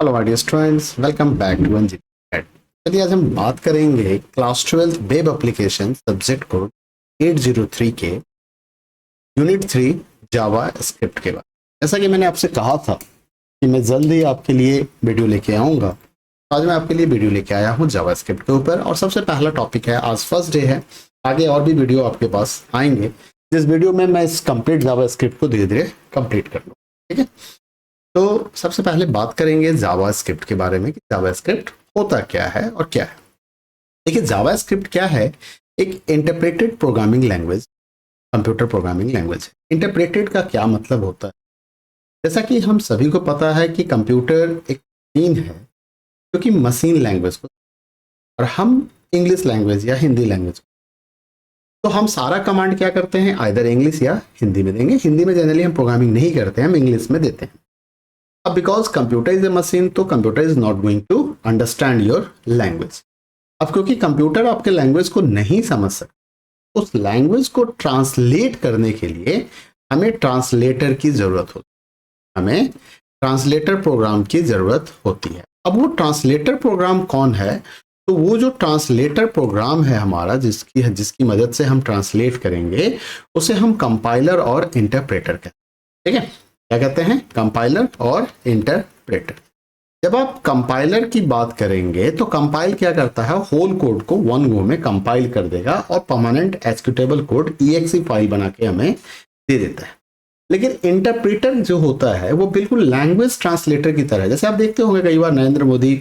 Hello my dear students, welcome back to NGT. चलिए आज हम बात करेंगे class 12 web application subject code 803 के यूनिट 3 जावा स्क्रिप्ट के बारे में। जैसा कि मैंने आपसे कहा था कि मैं जल्द ही आपके लिए वीडियो लेके आऊँगा, तो आज मैं आपके लिए वीडियो लेके आया हूँ जावा स्क्रिप्ट के ऊपर। और सबसे पहला टॉपिक है, आज फर्स्ट डे है, आगे और भी वीडियो आपके पास आएंगे जिस वीडियो में मैं इस कंप्लीट जावा स्क्रिप्ट को धीरे धीरे कंप्लीट कर लूँ। ठीक है, तो सबसे पहले बात करेंगे जावा स्क्रिप्ट के बारे में कि जावा स्क्रिप्ट होता क्या है और क्या है। देखिए, जावा स्क्रिप्ट क्या है? एक interpreted programming language, computer programming language है। इंटरप्रेटेड का क्या मतलब होता है? जैसा कि हम सभी को पता है कि कंप्यूटर एक मशीन है जो कि मशीन लैंग्वेज को, और हम इंग्लिश लैंग्वेज या हिंदी लैंग्वेज को, तो हम सारा कमांड क्या करते हैं, आइदर इंग्लिश या हिंदी में देंगे। हिंदी में जनरली हम प्रोग्रामिंग नहीं करते हैं, हम इंग्लिश में देते हैं। अब because computer is a machine, तो computer is not going to understand your language. अब क्योंकि कंप्यूटर आपके लैंग्वेज को नहीं समझ सकता, उस लैंग्वेज को ट्रांसलेट करने के लिए हमें ट्रांसलेटर की जरूरत होती है, हमें ट्रांसलेटर प्रोग्राम की जरूरत होती है। अब वो ट्रांसलेटर प्रोग्राम कौन है? तो वो जो ट्रांसलेटर प्रोग्राम है हमारा, जिसकी मदद से हम ट्रांसलेट करेंगे, उसे हम कंपाइलर और इंटरप्रेटर कहते हैं। ठीक है, क्या कहते हैं? कंपाइलर और इंटरप्रेटर। जब आप कंपाइलर की बात करेंगे तो कंपाइल क्या करता है, होल कोड को वन गो में कंपाइल कर देगा और permanent executable code EXE file बना के हमें दे देता है। लेकिन इंटरप्रेटर जो होता है वो बिल्कुल लैंग्वेज ट्रांसलेटर की तरह है। जैसे आप देखते होंगे कई बार नरेंद्र मोदी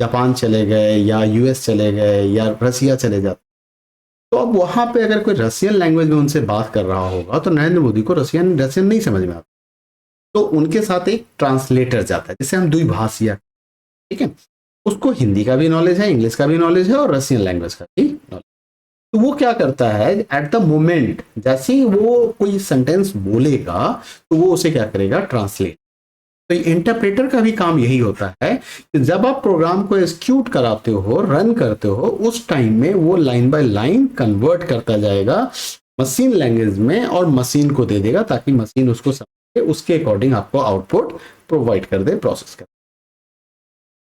जापान चले गए या US चले गए या रसिया चले जाते, तो अब वहां पे अगर कोई रसियन लैंग्वेज में उनसे बात कर रहा होगा तो नरेंद्र मोदी को रसियन नहीं समझ में आता, तो उनके साथ एक ट्रांसलेटर जाता है, जिसे हम द्विभाषिया। ठीक है, उसको हिंदी का भी नॉलेज है, इंग्लिश का भी नॉलेज है और रशियन लैंग्वेज का भी नॉलेज। तो वो क्या करता है, एट द मोमेंट जैसे ही वो कोई सेंटेंस बोलेगा तो वो उसे क्या करेगा, ट्रांसलेट। तो इंटरप्रेटर का भी काम यही होता है कि जब आप प्रोग्राम को एग्जीक्यूट कराते हो, रन करते हो, उस टाइम में वो लाइन बाय लाइन कन्वर्ट करता जाएगा मशीन लैंग्वेज में और मशीन को दे देगा, ताकि मशीन उसको समझे, उसके अकॉर्डिंग आपको आउटपुट प्रोवाइड कर दे, प्रोसेस कर।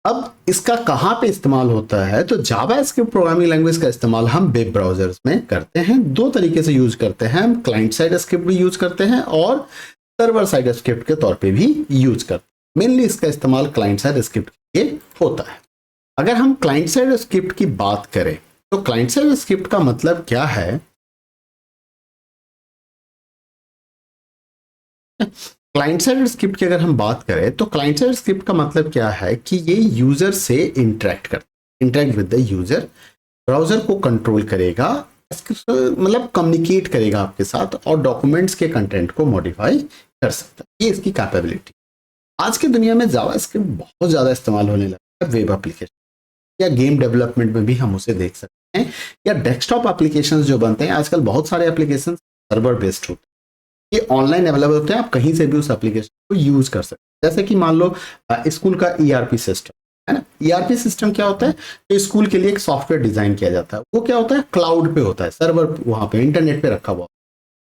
अब इसका कहां पे इस्तेमाल होता है? तो जावा स्क्रिप्ट प्रोग्रामिंग लैंग्वेज का इस्तेमाल हम वेब ब्राउजर्स में करते हैं। दो तरीके से यूज करते हैं, हम क्लाइंट साइड स्क्रिप्ट भी यूज करते हैं और सर्वर साइड स्क्रिप्ट के तौर पे भी यूज करते हैं। मेनली इसका इस्तेमाल क्लाइंट साइड स्क्रिप्ट के लिए होता है। अगर हम क्लाइंट साइड स्क्रिप्ट की बात करें तो क्लाइंट साइड स्क्रिप्ट का मतलब क्या है? क्लाइंट साइड स्क्रिप्ट की अगर हम बात करें तो क्लाइंट साइड स्क्रिप्ट का मतलब क्या है कि ये यूजर से interact with the user, browser को कंट्रोल करेगा, मतलब कम्युनिकेट करेगा आपके साथ और डॉक्यूमेंट्स के कंटेंट को मॉडिफाई कर सकता है। ये इसकी कैपेबिलिटी। आज की दुनिया में जावा स्क्रिप्ट बहुत ज्यादा इस्तेमाल होने लगा है। वेब एप्लीकेशन या गेम डेवलपमेंट में भी हम उसे देख सकते हैं, या डेस्कटॉप एप्लीकेशंस जो बनते हैं आजकल, बहुत सारे एप्लीकेशन सर्वर बेस्ड होते हैं, ये ऑनलाइन अवेलेबल होते हैं, आप कहीं से भी उस एप्लीकेशन को यूज कर सकते हैं। जैसे कि मान लो स्कूल का ERP सिस्टम है ना। ERP सिस्टम क्या होता है? तो स्कूल के लिए एक सॉफ्टवेयर डिजाइन किया जाता है। वो क्या होता है, क्लाउड पे होता है, सर्वर वहां पे इंटरनेट पे रखा हुआ,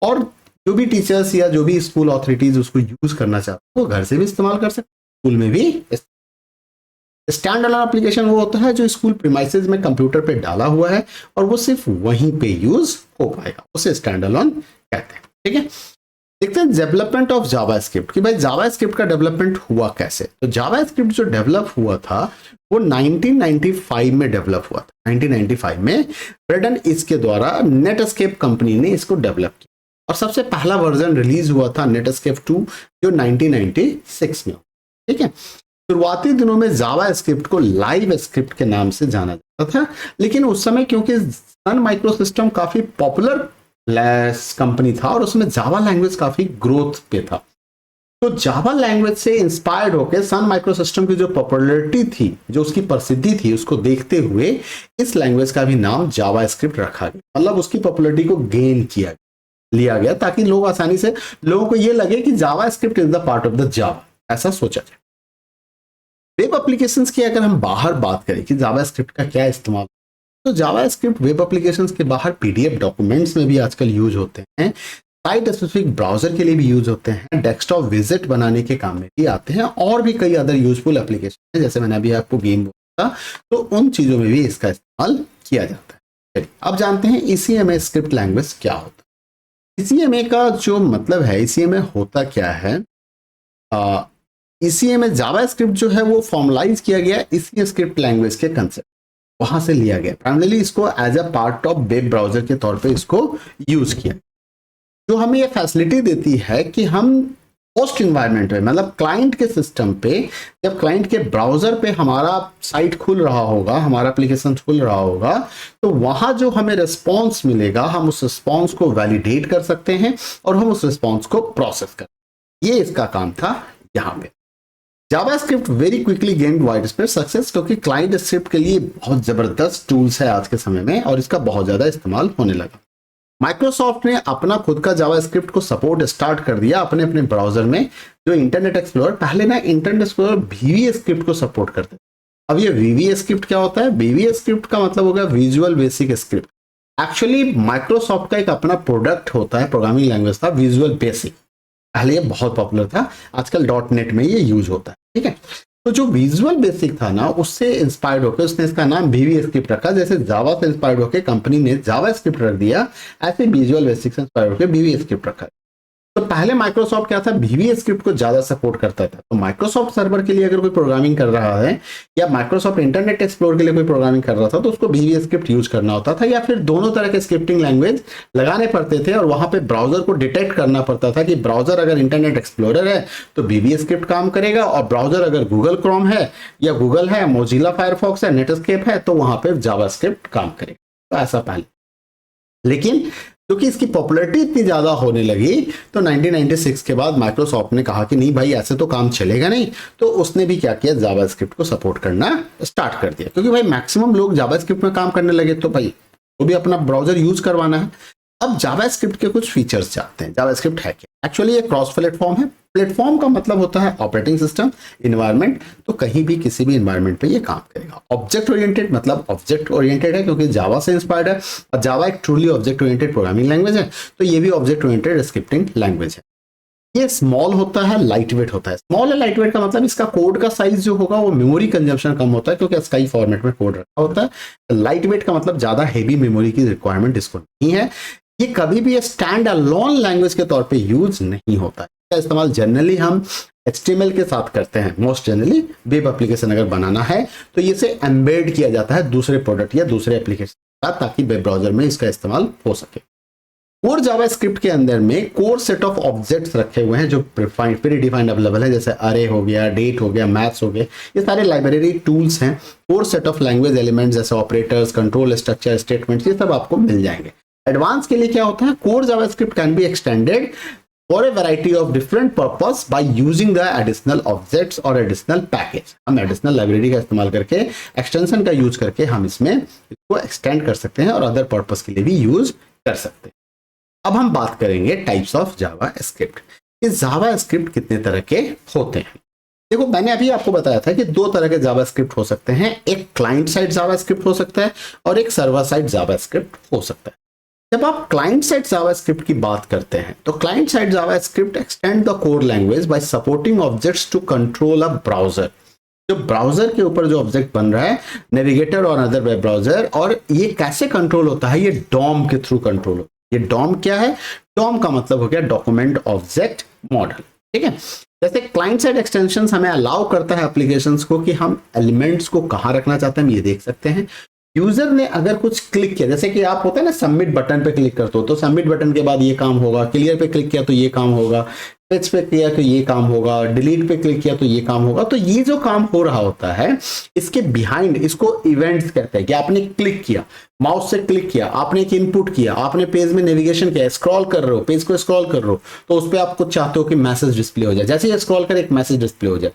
और जो भी टीचर्स या जो भी स्कूल अथॉरिटीज उसको यूज करना चाहते हैं वो घर से भी इस्तेमाल कर सकते हैं, स्कूल में भी। स्टैंड अलोन एप्लीकेशन वो होता है जो स्कूल प्रीमाइसेस में कंप्यूटर पे डाला हुआ है और वो सिर्फ वहीं पे यूज हो पाएगा, उसे स्टैंड अलोन कहते हैं। ठीक है, देखते हैं डेवलपमेंट ऑफ जावा स्क्रिप्ट कि भाई जावा स्क्रिप्ट का डेवलपमेंट हुआ कैसे। तो जावा स्क्रिप्ट जो डेवलप हुआ था वो 1995 में डेवलप हुआ था। 1995 में ब्रेडन इसके द्वारा नेटस्केप कंपनी ने इसको डेवलप किया और सबसे पहला वर्जन रिलीज हुआ था नेटस्केप 2 जो 1996 में। ठीक है, शुरुआती दिनों में जावा स्क्रिप्ट को लाइव स्क्रिप्ट के नाम से जाना जाता था, लेकिन उस समय क्योंकि सन माइक्रो सिस्टम काफी पॉपुलर कंपनी था और उसमें जावा लैंग्वेज काफी ग्रोथ पे था, तो जावा लैंग्वेज से इंस्पायर्ड होकर सन माइक्रो सिस्टम की जो पॉपुलैरिटी थी, जो उसकी प्रसिद्धि थी, उसको देखते हुए इस लैंग्वेज का भी नाम जावा स्क्रिप्ट रखा गया। मतलब उसकी पॉपुलैरिटी को गेन लिया गया ताकि लोग आसानी से, लोगों को यह लगे कि Java script is the part of the Java, ऐसा सोचा जाए। वेब एप्लीकेशंस की अगर हम बाहर बात करें कि जावा स्क्रिप्ट का क्या इस्तेमाल, तो जावा स्क्रिप्ट वेब एप्लीकेशंस के बाहर PDF डॉक्यूमेंट्स में भी आजकल यूज होते हैं। साइट स्पेसिफिक ब्राउजर के लिए भी यूज होते हैं, डेस्कटॉप विजिट बनाने के काम में भी आते हैं, और भी कई अदर यूजफुल एप्लीकेशन है, जैसे मैंने अभी आपको गेम बोला तो उन चीजों में भी इसका इस्तेमाल किया जाता है। चलिए अब जानते हैं ECMA स्क्रिप्ट लैंग्वेज क्या होता है। ECMA का जो मतलब है, ECMA होता क्या है, ECMA जावास्क्रिप्ट जो है वो फॉर्मलाइज किया गया इसी स्क्रिप्ट लैंग्वेज के कंसेप्ट, वहां से लिया गया। प्राइमरीली इसको as a part of web browser के तौर पे इसको यूज किया, जो हमें ये फैसिलिटी देती है कि हम होस्ट इन्वायरमेंट में, मतलब क्लाइंट के सिस्टम पे, जब क्लाइंट के ब्राउजर पे हमारा साइट खुल रहा होगा, हमारा एप्लीकेशन खुल रहा होगा, तो वहां जो हमें रिस्पॉन्स मिलेगा, हम उस रिस्पॉन्स को वैलिडेट कर सकते हैं और हम उस रिस्पॉन्स को प्रोसेस कर, ये इसका काम था यहाँ पे। JavaScript very quickly gained wide spread success, क्योंकि क्लाइंट स्क्रिप्ट के लिए बहुत जबरदस्त टूल्स है आज के समय में और इसका बहुत ज्यादा इस्तेमाल होने लगा। माइक्रोसॉफ्ट ने अपना खुद का जावास्क्रिप्ट को सपोर्ट स्टार्ट कर दिया अपने अपने ब्राउजर में। जो इंटरनेट एक्सप्लोरर, पहले ना इंटरनेट एक्सप्लोरर VBA स्क्रिप्ट को सपोर्ट करते थे। अब ये VBA स्क्रिप्ट क्या होता है? VBA स्क्रिप्ट का मतलब हो गया visual basic script. Actually Microsoft का एक अपना प्रोडक्ट होता है, प्रोग्रामिंग लैंग्वेज था विजुअल बेसिक, पहले ये बहुत पॉपुलर था, आजकल .NET में ये यूज होता है, ठीक है। तो जो विजुअल बेसिक था ना, उससे इंस्पायर्ड होकर उसने इसका नाम VBA स्क्रिप्ट रखा। जैसे जावा से इंस्पायर्ड होकर कंपनी ने जावा स्क्रिप्ट रख दिया, ऐसे विजुअल बेसिक से इंस्पायर्ड होकर VBA स्क्रिप्ट रखा। तो पहले माइक्रोसॉफ्ट क्या था, VBA स्क्रिप्ट को ज्यादा सपोर्ट करता था। तो माइक्रोसॉफ्ट सर्वर के लिए अगर कोई प्रोग्रामिंग कर रहा है या माइक्रोसॉफ्ट इंटरनेट एक्सप्लोरर के लिए कोई प्रोग्रामिंग कर रहा था, तो उसको VBA स्क्रिप्ट यूज करना होता था, या फिर दोनों तरह के स्क्रिप्टिंग लैंग्वेज लगाने पड़ते थे। और वहां पे ब्राउजर को डिटेक्ट करना पड़ता था कि ब्राउजर अगर इंटरनेट एक्सप्लोरर है तो VBA स्क्रिप्ट काम करेगा, और ब्राउजर अगर गूगल क्रोम है या गूगल है, मोजिला फायरफॉक्स है, नेटस्केप है, तो वहां पे जावास्क्रिप्ट काम करेगा। तो ऐसा पहले, लेकिन क्योंकि इसकी पॉपुलैरिटी इतनी ज्यादा होने लगी, तो 1996 के बाद माइक्रोसॉफ्ट ने कहा कि नहीं भाई ऐसे तो काम चलेगा नहीं, तो उसने भी क्या किया, जावास्क्रिप्ट को सपोर्ट करना स्टार्ट कर दिया। क्योंकि भाई मैक्सिमम लोग जावास्क्रिप्ट में काम करने लगे, तो भाई वो भी अपना ब्राउजर यूज करवाना है। अब जावास्क्रिप्ट के कुछ फीचर्स चाहते हैं। जावास्क्रिप्ट है क्या? एक्चुअली ये क्रॉस प्लेटफॉर्म है। प्लेटफॉर्म का मतलब होता है ऑपरेटिंग सिस्टम, इन्वायरमेंट, तो कहीं भी किसी भी इन्वायरमेंट पे ये काम करेगा। ऑब्जेक्ट ओरिएंटेड मतलब ऑब्जेक्ट ओरिएंटेड है, क्योंकि जावा से इंस्पायर्ड है, और जावा एक truly object oriented programming language है, तो ये भी ऑब्जेक्ट ओरिएंटेड स्क्रिप्टिंग लैंग्वेज है। ये स्मॉल होता है, लाइट वेट होता है। स्मॉल और लाइट वेट का मतलब इसका कोड का साइज जो होगा वो मेमोरी कंजम्पशन कम होता है, क्योंकि स्काई फॉर्मेट में कोड रखा होता है। लाइट वेट का मतलब ज्यादा हेवी मेमोरी की रिक्वायरमेंट इसको नहीं है। ये कभी भी स्टैंड अलोन लैंग्वेज के तौर पे यूज नहीं होता है। इसका इस्तेमाल जनरली हम HTML के साथ करते हैं। मोस्ट जनरली वेब एप्लीकेशन अगर बनाना है तो ये से एम्बेड किया जाता है दूसरे प्रोडक्ट या दूसरे एप्लीकेशन के साथ, ताकि वेब ब्राउजर में इसका इस्तेमाल हो सके। कोर जावास्क्रिप्ट के अंदर में कोर सेट ऑफ ऑब्जेक्ट्स रखे हुए हैं जो प्री डिफाइंड अवेलेबल है, जैसे अरे हो गया, डेट हो गया, मैथ्स हो गया, ये सारे लाइब्रेरी टूल्स हैं। Core set of language elements जैसे ऑपरेटर्स, कंट्रोल स्ट्रक्चर, स्टेटमेंट्स, ये सब आपको मिल जाएंगे। एडवांस के लिए क्या होता है, core JavaScript can be extended for a variety of different purpose by using the additional objects और एडिशनल पैकेज। हम एडिशनल लाइब्रेरी का इस्तेमाल करके, एक्सटेंशन का यूज करके हम इसमें इसको एक्सटेंड कर सकते हैं और अदर पर्पस के लिए भी यूज कर सकते हैं। अब हम बात करेंगे टाइप्स ऑफ जावास्क्रिप्ट। ये जावास्क्रिप्ट कितने तरह के होते हैं? देखो, मैंने अभी आपको बताया था कि दो तरह के जावास्क्रिप्ट हो सकते हैं। एक क्लाइंट साइड जावास्क्रिप्ट हो सकता है और एक सर्वर साइड जावास्क्रिप्ट हो सकता है। जब आप क्लाइंट साइड जावास्क्रिप्ट की बात करते हैं तो client side JavaScript extend the core language by supporting objects to control a browser. जो ब्राउजर के ऊपर जो ऑब्जेक्ट बन रहा है, नेविगेटर और अदर वेब ब्राउजर, और ये कैसे कंट्रोल होता है, ये डॉम के थ्रू कंट्रोल होता है। ये डॉम क्या है? डॉम का मतलब हो गया डॉक्यूमेंट ऑब्जेक्ट मॉडल, ठीक है। जैसे क्लाइंट साइड एक्सटेंशंस हमें अलाउ करता है एप्लीकेशंस को कि हम एलिमेंट्स को कहां रखना चाहते हैं, हम ये देख सकते हैं। यूजर ने अगर कुछ क्लिक किया, जैसे कि आप होता है ना सबमिट बटन पे क्लिक करते हो, तो सबमिट बटन के बाद ये काम होगा, क्लियर पे क्लिक किया तो ये काम होगा, पेज पे किया तो ये काम होगा, डिलीट पे क्लिक किया तो ये काम होगा। तो ये जो काम हो रहा होता है, इसके बिहाइंड, इसको इवेंट्स कहते हैं। कि आपने क्लिक किया, माउस से क्लिक किया, आपने एक इनपुट किया, आपने पेज में नेविगेशन किया, स्क्रॉल कर रहे हो, पेज को स्क्रॉल कर रहे हो, तो उस पर आप कुछ चाहते हो कि मैसेज डिस्प्ले हो जाए। जैसे ही स्क्रॉल कर एक मैसेज डिस्प्ले हो जाए,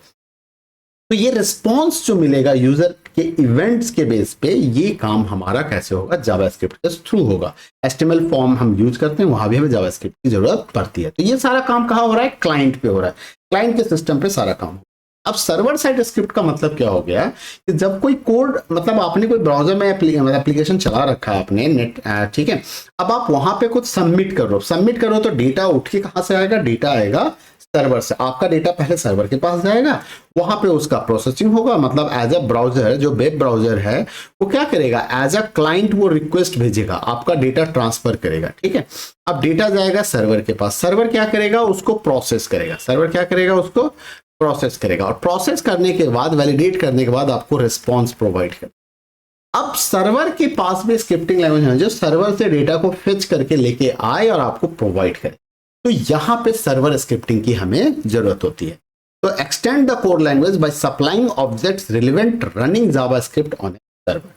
तो ये रिस्पॉन्स जो मिलेगा यूजर के इवेंट्स के बेस पे, ये काम हमारा कैसे होगा, जावास्क्रिप्ट के थ्रू होगा। HTML फॉर्म हम यूज करते हैं, वहां भी हमें जावास्क्रिप्ट की जरूरत पड़ती है। तो ये सारा काम कहाँ हो रहा है? क्लाइंट पे हो रहा है, क्लाइंट के सिस्टम पे सारा काम। अब सर्वर साइड स्क्रिप्ट का मतलब क्या हो गया कि जब कोई कोड, मतलब आपने कोई ब्राउजर में एप्लीकेशन चला रखा है आपने नेट, ठीक है, अब आप वहां पे कुछ सबमिट करो तो डेटा उठ के कहां से आएगा, डेटा आएगा सर्वर से। आपका डेटा पहले सर्वर के पास जाएगा, वहां पे उसका प्रोसेसिंग होगा, मतलब एज अ ब्राउजर, जो वेब ब्राउजर है वो क्या करेगा, एज अ क्लाइंट वो रिक्वेस्ट भेजेगा, आपका डेटा ट्रांसफर करेगा, ठीक है। अब डेटा जाएगा सर्वर के पास, सर्वर क्या करेगा, उसको प्रोसेस करेगा, सर्वर क्या करेगा, उसको प्रोसेस करेगा, और प्रोसेस करने के बाद, वैलिडेट करने के बाद आपको रिस्पॉन्स प्रोवाइड करेगा। अब सर्वर के पास भी स्क्रिप्टिंग लैंग्वेज है जो सर्वर से डेटा को फेच करके लेके आए और आपको प्रोवाइड करे, तो यहां पे सर्वर स्क्रिप्टिंग की हमें जरूरत होती है। तो extend the code language by supplying objects relevant running JavaScript on a server.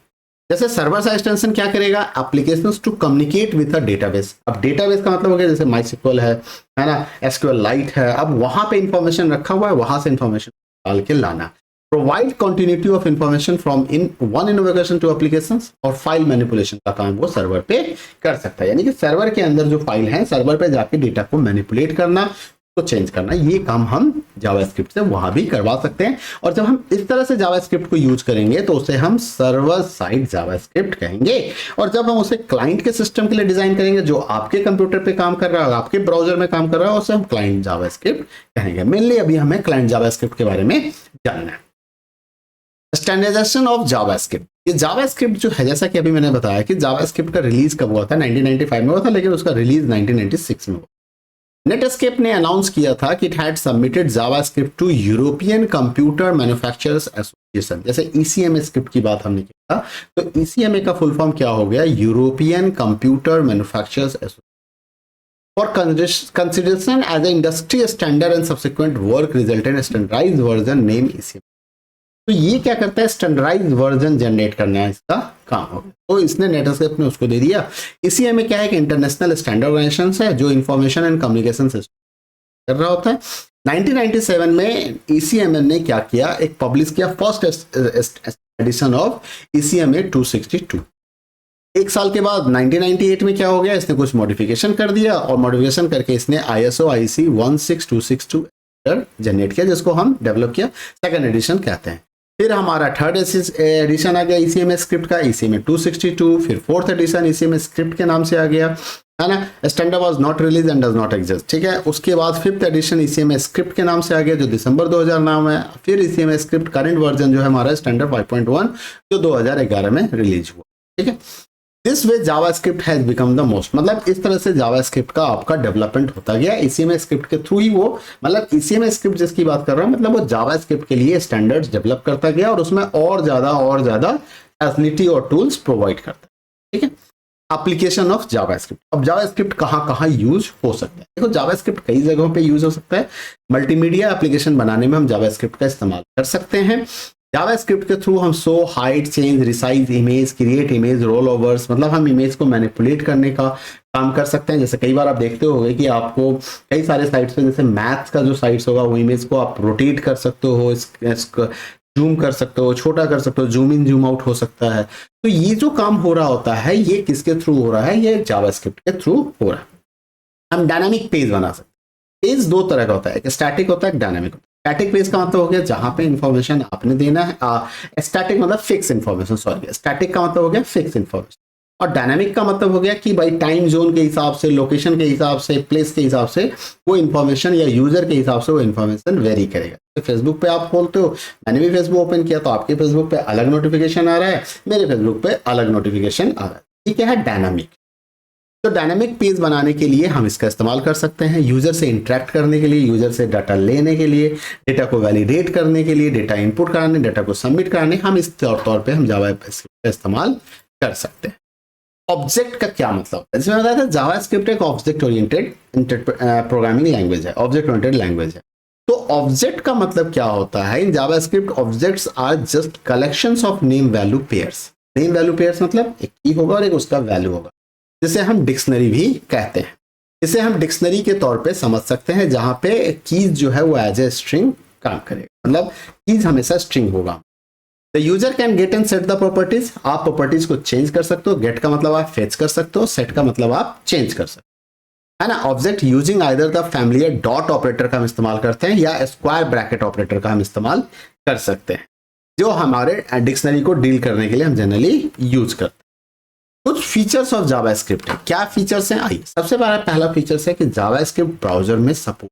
जैसे सर्वर साइड एक्सटेंशन क्या करेगा, applications to communicate with a database. अब डेटाबेस का मतलब हो गया जैसे माइस्क्यूएल है ना, एसक्यूएल लाइट है, अब वहां पे इंफॉर्मेशन रखा हुआ है, वहां से इंफॉर्मेशन डाल के लाना। Provide continuity of information from in one innovation to applications, और फाइल मैनिपुलेशन का काम वो सर्वर पे कर सकता है, यानी कि सर्वर के अंदर जो फाइल है सर्वर पे जाके डेटा को मैनिपुलेट करना, तो चेंज करना, ये काम हम जावास्क्रिप्ट से वहां भी करवा सकते हैं। और जब हम इस तरह से जावास्क्रिप्ट को यूज करेंगे तो उसे हम सर्वर साइड जावास्क्रिप्ट कहेंगे, और जब हम उसे क्लाइंट के सिस्टम के लिए डिजाइन करेंगे जो आपके कंप्यूटर पे काम कर रहा है, आपके ब्राउजर में काम कर रहा है, उसे हम क्लाइंट जावास्क्रिप्ट कहेंगे। मेनली अभी हमें क्लाइंट जावास्क्रिप्ट के बारे में जानना है। स्टैंडर्डाइजेशन ऑफ जावास्क्रिप्ट, ये जावास्क्रिप्ट जो है, जैसा कि अभी मैंने बताया कि जावास्क्रिप्ट का रिलीज कब हुआ था, 1995 में हुआ था, लेकिन उसका रिलीज 1996 में हुआ। नेटस्केप ने अनाउंस किया था कि it had submitted JavaScript to European Computer Manufacturers Association. जैसे ईसीएमए स्क्रिप्ट की बात हमने किया, तो ईसीएमए का फुल फॉर्म क्या हो गया, European Computer Manufacturers association, for consideration as an industry standard and subsequent work resulted in standardized version name ECM। तो ये क्या करता है, स्टैंडर्डाइज वर्जन जनरेट करना है इसका काम होगा, तो इसने नेटस्केप ने उसको दे दिया। ECM में क्या है कि इंटरनेशनल स्टैंडर्ड ऑर्गेनाइजेशन है जो इंफॉर्मेशन एंड कम्युनिकेशन सिस्टम कर रहा होता है। 1997 में ECMA ने क्या किया, एक पब्लिश किया फर्स्ट एडिशन ऑफ ECMA 262। एक साल के बाद 1998 में क्या हो गया, इसने कुछ मॉडिफिकेशन कर दिया, और मॉडिफिकेशन करके इसने ISO IEC 16262 जनरेट किया, जिसको हम डेवलप किया, सेकंड एडिशन कहते हैं। फिर हमारा थर्ड एडिशन आ गया ECMA स्क्रिप्ट का, ECMA 262। फिर फोर्थ एडिशन ECMA स्क्रिप्ट के नाम से आ गया, है ना, standard was not release and does not exist, ठीक है। उसके बाद फिफ्थ एडिशन ECMA स्क्रिप्ट के नाम से आ गया, जो दिसंबर 2000 नाम है। फिर ECMA स्क्रिप्ट करंट वर्जन जो है हमारा स्टैंडर्ड 5.1 जो 2011 में रिलीज हुआ, ठीक है। This way JavaScript has become the most, मतलब इस तरह से जावास्क्रिप्ट का आपका डेवलपमेंट होता गया। ECMA स्क्रिप्ट के थ्रू ही वो, मतलब ECMA स्क्रिप्ट जिसकी बात कर रहा हूं, मतलब वो जावास्क्रिप्ट के लिए स्टैंडर्ड्स डेवलप करता गया, और उसमें और ज्यादा फैसिलिटी और टूल्स प्रोवाइड करता है, ठीक है। एप्लीकेशन ऑफ जावास्क्रिप्ट, अब जावास्क्रिप्ट कहां यूज हो सकता है, देखो जावास्क्रिप्ट कई जगहों पे यूज हो सकता है। मल्टीमीडिया एप्लीकेशन बनाने में हम जावास्क्रिप्ट का इस्तेमाल कर सकते हैं। जावास्क्रिप्ट के थ्रू हम show, hide, change, resize image, create image, rollovers, मतलब हम इमेज को मैनिपुलेट करने का काम कर सकते हैं। जैसे कई बार आप देखते होंगे कि आपको कई सारे साइट्स पे, जैसे मैथ्स का जो साइट्स होगा, वो इमेज को आप रोटेट कर सकते हो, इसको जूम कर सकते हो, छोटा कर सकते हो, जूम इन जूम आउट हो सकता है। तो ये जो काम हो रहा होता है, ये किसके थ्रू हो रहा है, ये जावास्क्रिप्ट के थ्रू हो रहा है। हम डायनामिक पेज बना सकते हैं। पेज दो तरह का होता है, एक स्टैटिक होता है, एक डायनामिक होता है। स्टैटिक पेज का मतलब हो गया जहां पे इंफॉर्मेशन आपने देना है, स्टैटिक मतलब फिक्स इंफॉर्मेशन, सॉरी, स्टैटिक का मतलब हो गया फिक्स इंफॉर्मेशन, और डायनामिक का मतलब हो गया कि भाई टाइम जोन के हिसाब से, लोकेशन के हिसाब से, प्लेस के हिसाब से वो इंफॉर्मेशन, या यूजर के हिसाब से वो इंफॉर्मेशन वेरी करेगा। तो फेसबुक पे आप खोलते हो, मैंने भी फेसबुक ओपन किया, तो आपके फेसबुक पे अलग नोटिफिकेशन आ रहा है, मेरे फेसबुक पे अलग नोटिफिकेशन आ रहा है, ठीक है, डायनामिक। तो डायनामिक पेज बनाने के लिए हम इसका इस्तेमाल कर सकते हैं, यूजर से इंटरेक्ट करने के लिए, यूजर से डाटा लेने के लिए, डेटा को वैलिडेट करने के लिए, डेटा इनपुट कराने, डेटा को सबमिट कराने, हम इस तौर पे हम जावास्क्रिप्ट का इस्तेमाल कर सकते हैं। ऑब्जेक्ट का क्या मतलब है, जिसमें बताया था जावास्क्रिप्ट एक ऑब्जेक्ट ओरिएंटेड प्रोग्रामिंग लैंग्वेज है, ऑब्जेक्ट ओरिएंटेड लैंग्वेज है। तो ऑब्जेक्ट का मतलब क्या होता है, in JavaScript objects are just collections of name value pairs. Name value pairs मतलब एक की होगा और एक उसका वैल्यू होगा, जिसे हम डिक्शनरी भी कहते हैं। इसे हम डिक्शनरी के तौर पे समझ सकते हैं, जहां पे कीज जो है वो एज ए स्ट्रिंग काम करेगा, मतलब कीज हमेशा स्ट्रिंग होगा। The user can get and set the properties, आप प्रॉपर्टीज को चेंज कर सकते हो। गेट का मतलब आप फेच कर सकते हो, सेट का मतलब आप चेंज कर सकते हो। है ना। Object using either the familiar dot operator का हम इस्तेमाल करते हैं या स्क्वायर ब्रैकेट ऑपरेटर का हम इस्तेमाल कर सकते हैं, जो हमारे डिक्शनरी को डील करने के लिए हम जनरली यूज करते हैं। कुछ फीचर्स ऑफ जावास्क्रिप्ट है। क्या फीचर्स हैं, आइए। सबसे पहला फीचर्स है कि जावास्क्रिप्ट ब्राउजर में सपोर्ट।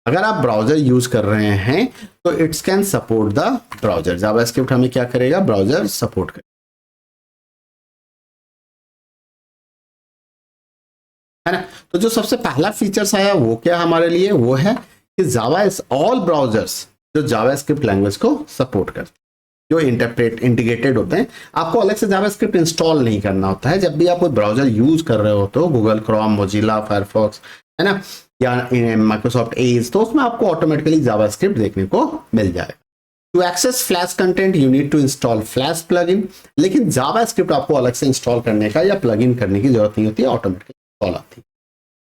अगर आप ब्राउजर यूज कर रहे हैं तो it's can support the browser. JavaScript हमें क्या करेगा, ब्राउजर सपोर्ट करेगा, है ना। तो जो सबसे पहला फीचर्स आया वो क्या हमारे लिए, वो है कि जावा इज ऑल ब्राउजर्स जो जावास्क्रिप्ट लैंग्वेज को सपोर्ट करते हैं, जो इंटीग्रेटेड होते हैं। आपको अलग से जावास्क्रिप्ट इंस्टॉल नहीं करना होता है। जब भी आप कोई ब्राउजर यूज कर रहे हो तो गूगल क्रोम, मोजिला, फायरफॉक्स, है ना, या माइक्रोसॉफ्ट एज, तो उसमें आपको ऑटोमेटिकली जावास्क्रिप्ट देखने को मिल जाएगा। To access flash content you need to install flash plugin, लेकिन जावास्क्रिप्ट आपको अलग से इंस्टॉल करने का या प्लगइन करने की जरूरत नहीं होती है, ऑटोमेटिकली इंस्टॉल आती है।